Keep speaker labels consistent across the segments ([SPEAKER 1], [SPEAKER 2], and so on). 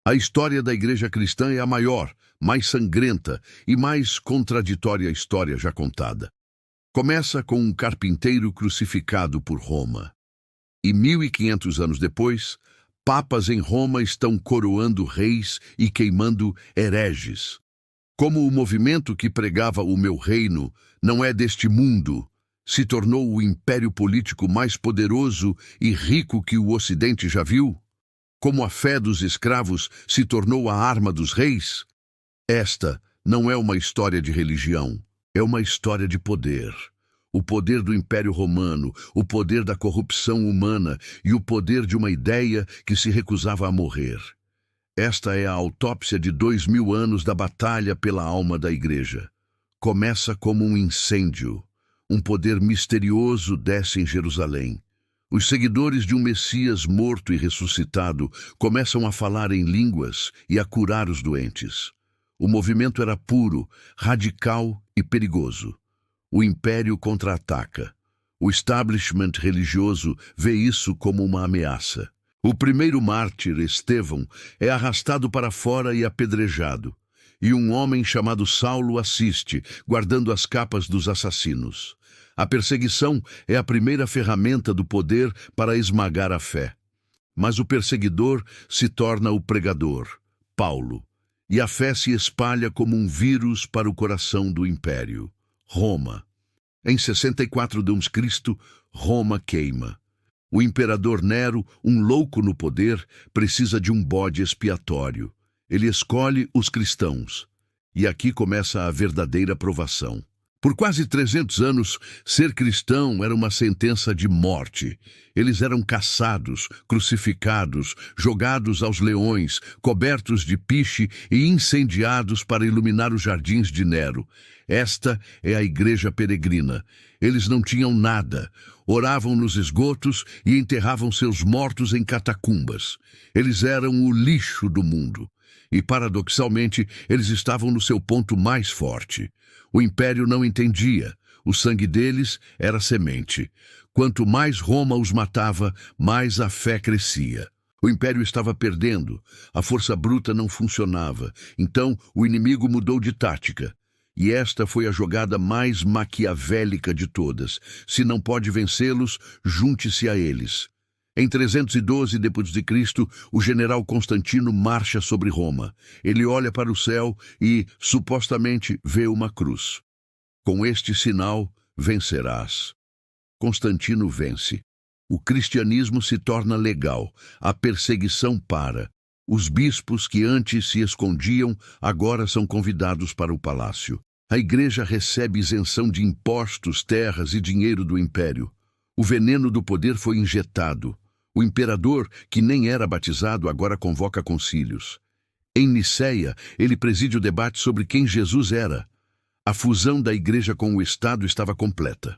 [SPEAKER 1] A história da igreja cristã é a maior, mais sangrenta e mais contraditória história já contada. Começa com um carpinteiro crucificado por Roma. E 1500 anos depois, papas em Roma estão coroando reis e queimando hereges. Como o movimento que pregava o meu reino não é deste mundo, se tornou o império político mais poderoso e rico que o Ocidente já viu? Como a fé dos escravos se tornou a arma dos reis? Esta não é uma história de religião, é uma história de poder. O poder do Império Romano, o poder da corrupção humana e o poder de uma ideia que se recusava a morrer. Esta é a autópsia de 2000 anos da batalha pela alma da igreja. Começa como um incêndio. Um poder misterioso desce em Jerusalém. Os seguidores de um Messias morto e ressuscitado começam a falar em línguas e a curar os doentes. O movimento era puro, radical e perigoso. O império contra-ataca. O establishment religioso vê isso como uma ameaça. O primeiro mártir, Estevão, é arrastado para fora e apedrejado. E um homem chamado Saulo assiste, guardando as capas dos assassinos. A perseguição é a primeira ferramenta do poder para esmagar a fé. Mas o perseguidor se torna o pregador, Paulo. E a fé se espalha como um vírus para o coração do império, Roma. Em 64 d.C., Roma queima. O imperador Nero, um louco no poder, precisa de um bode expiatório. Ele escolhe os cristãos. E aqui começa a verdadeira provação. Por quase 300 anos, ser cristão era uma sentença de morte. Eles eram caçados, crucificados, jogados aos leões, cobertos de piche e incendiados para iluminar os jardins de Nero. Esta é a igreja peregrina. Eles não tinham nada. Oravam nos esgotos e enterravam seus mortos em catacumbas. Eles eram o lixo do mundo. E, paradoxalmente, eles estavam no seu ponto mais forte. O império não entendia. O sangue deles era semente. Quanto mais Roma os matava, mais a fé crescia. O império estava perdendo. A força bruta não funcionava. Então, o inimigo mudou de tática. E esta foi a jogada mais maquiavélica de todas. Se não pode vencê-los, junte-se a eles. Em 312 d.C., o general Constantino marcha sobre Roma. Ele olha para o céu e, supostamente, vê uma cruz. Com este sinal, vencerás. Constantino vence. O cristianismo se torna legal. A perseguição para. Os bispos que antes se escondiam, agora são convidados para o palácio. A igreja recebe isenção de impostos, terras e dinheiro do império. O veneno do poder foi injetado. O imperador, que nem era batizado, agora convoca concílios. Em Niceia, ele preside o debate sobre quem Jesus era. A fusão da igreja com o Estado estava completa.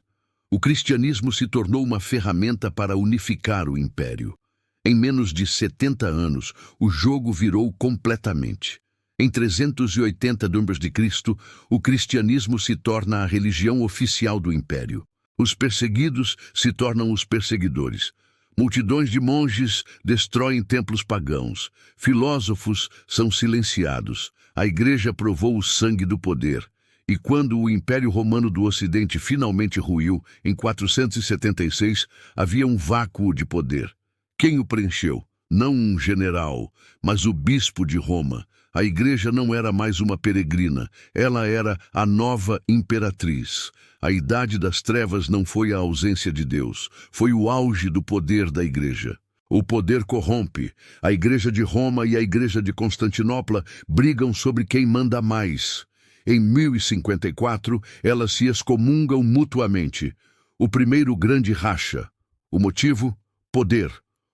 [SPEAKER 1] O cristianismo se tornou uma ferramenta para unificar o império. Em menos de 70 anos, o jogo virou completamente. Em 380 d.C., o cristianismo se torna a religião oficial do império. Os perseguidos se tornam os perseguidores. Multidões de monges destroem templos pagãos. Filósofos são silenciados. A igreja provou o sangue do poder. E quando o Império Romano do Ocidente finalmente ruiu, em 476, havia um vácuo de poder. Quem o preencheu? Não um general, mas o bispo de Roma. A igreja não era mais uma peregrina, ela era a nova imperatriz. A idade das trevas não foi a ausência de Deus, foi o auge do poder da igreja. O poder corrompe. A igreja de Roma e a igreja de Constantinopla brigam sobre quem manda mais. Em 1054, elas se excomungam mutuamente. O primeiro grande racha. O motivo? Poder.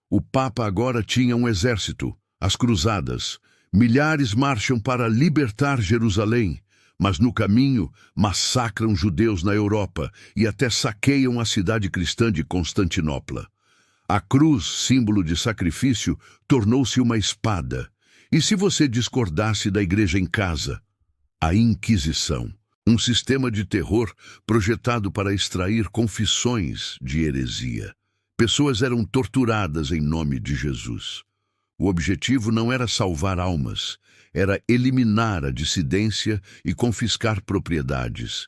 [SPEAKER 1] O Papa agora tinha um exército, as cruzadas. Milhares marcham para libertar Jerusalém, mas no caminho massacram judeus na Europa e até saqueiam a cidade cristã de Constantinopla. A cruz, símbolo de sacrifício, tornou-se uma espada. E se você discordasse da igreja em casa? A Inquisição, um sistema de terror projetado para extrair confissões de heresia. Pessoas eram torturadas em nome de Jesus. O objetivo não era salvar almas, era eliminar a dissidência e confiscar propriedades.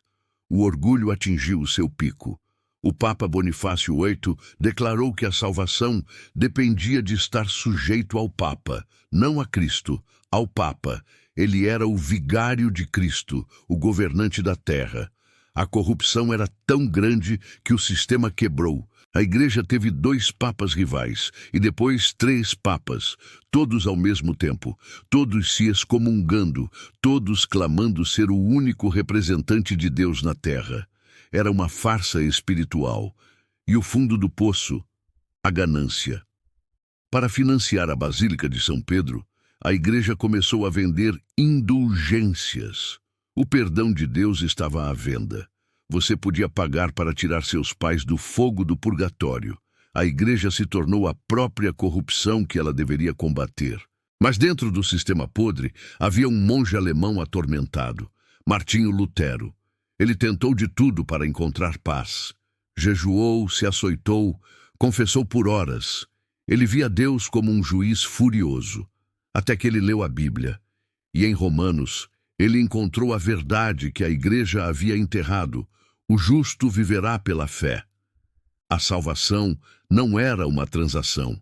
[SPEAKER 1] O orgulho atingiu o seu pico. O Papa Bonifácio VIII declarou que a salvação dependia de estar sujeito ao Papa, não a Cristo, ao Papa. Ele era o vigário de Cristo, o governante da terra. A corrupção era tão grande que o sistema quebrou. A Igreja teve 2 papas rivais e depois 3 papas, todos ao mesmo tempo, todos se excomungando, todos clamando ser o único representante de Deus na terra. Era uma farsa espiritual. E o fundo do poço? A ganância. Para financiar a Basílica de São Pedro, a Igreja começou a vender indulgências. O perdão de Deus estava à venda. Você podia pagar para tirar seus pais do fogo do purgatório. A Igreja se tornou a própria corrupção que ela deveria combater. Mas dentro do sistema podre havia um monge alemão atormentado, Martinho Lutero. Ele tentou de tudo para encontrar paz. Jejuou, se açoitou, confessou por horas. Ele via Deus como um juiz furioso, até que ele leu a Bíblia. E em Romanos, ele encontrou a verdade que a Igreja havia enterrado: o justo viverá pela fé. A salvação não era uma transação.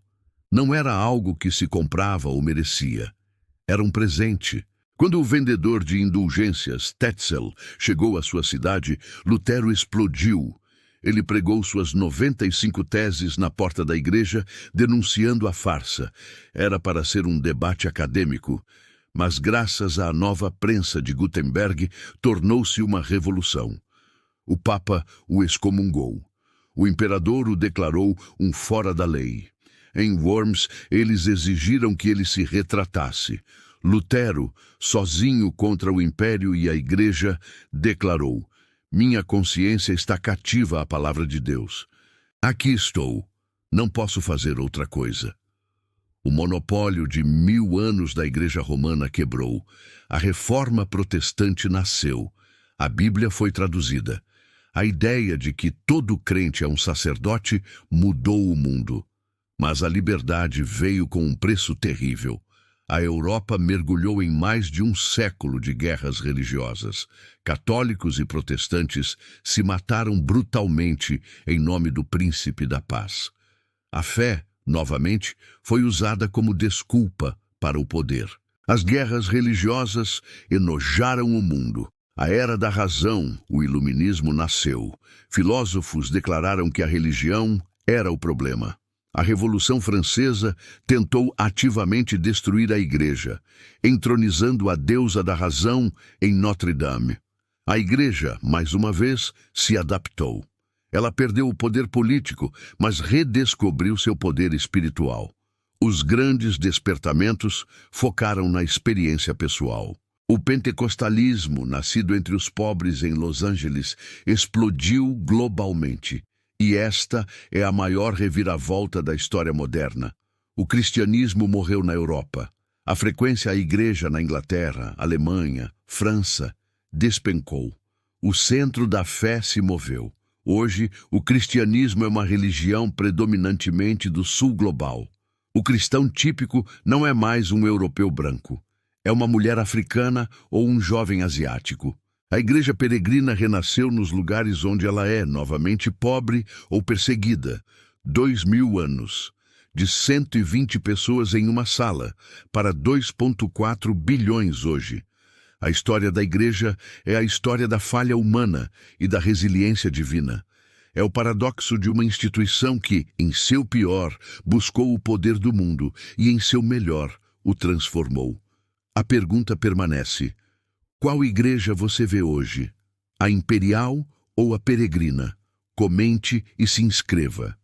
[SPEAKER 1] Não era algo que se comprava ou merecia. Era um presente. Quando o vendedor de indulgências, Tetzel, chegou à sua cidade, Lutero explodiu. Ele pregou suas 95 teses na porta da igreja, denunciando a farsa. Era para ser um debate acadêmico, mas graças à nova prensa de Gutenberg, tornou-se uma revolução. O Papa o excomungou. O imperador o declarou um fora da lei. Em Worms, eles exigiram que ele se retratasse. Lutero, sozinho contra o império e a igreja, declarou: minha consciência está cativa à palavra de Deus. Aqui estou. Não posso fazer outra coisa. O monopólio de 1000 anos da Igreja Romana quebrou. A reforma protestante nasceu. A Bíblia foi traduzida. A ideia de que todo crente é um sacerdote mudou o mundo. Mas a liberdade veio com um preço terrível. A Europa mergulhou em mais de um século de guerras religiosas. Católicos e protestantes se mataram brutalmente em nome do príncipe da paz. A fé, novamente, foi usada como desculpa para o poder. As guerras religiosas enojaram o mundo. A Era da Razão, o Iluminismo, nasceu. Filósofos declararam que a religião era o problema. A Revolução Francesa tentou ativamente destruir a Igreja, entronizando a deusa da razão em Notre-Dame. A Igreja, mais uma vez, se adaptou. Ela perdeu o poder político, mas redescobriu seu poder espiritual. Os grandes despertamentos focaram na experiência pessoal. O pentecostalismo, nascido entre os pobres em Los Angeles, explodiu globalmente. E esta é a maior reviravolta da história moderna. O cristianismo morreu na Europa. A frequência à igreja na Inglaterra, Alemanha, França, despencou. O centro da fé se moveu. Hoje, o cristianismo é uma religião predominantemente do sul global. O cristão típico não é mais um europeu branco. É uma mulher africana ou um jovem asiático. A igreja peregrina renasceu nos lugares onde ela é novamente pobre ou perseguida. 2000 anos. De 120 pessoas em uma sala para 2,4 bilhões hoje. A história da igreja é a história da falha humana e da resiliência divina. É o paradoxo de uma instituição que, em seu pior, buscou o poder do mundo e, em seu melhor, o transformou. A pergunta permanece: qual igreja você vê hoje? A imperial ou a peregrina? Comente e se inscreva.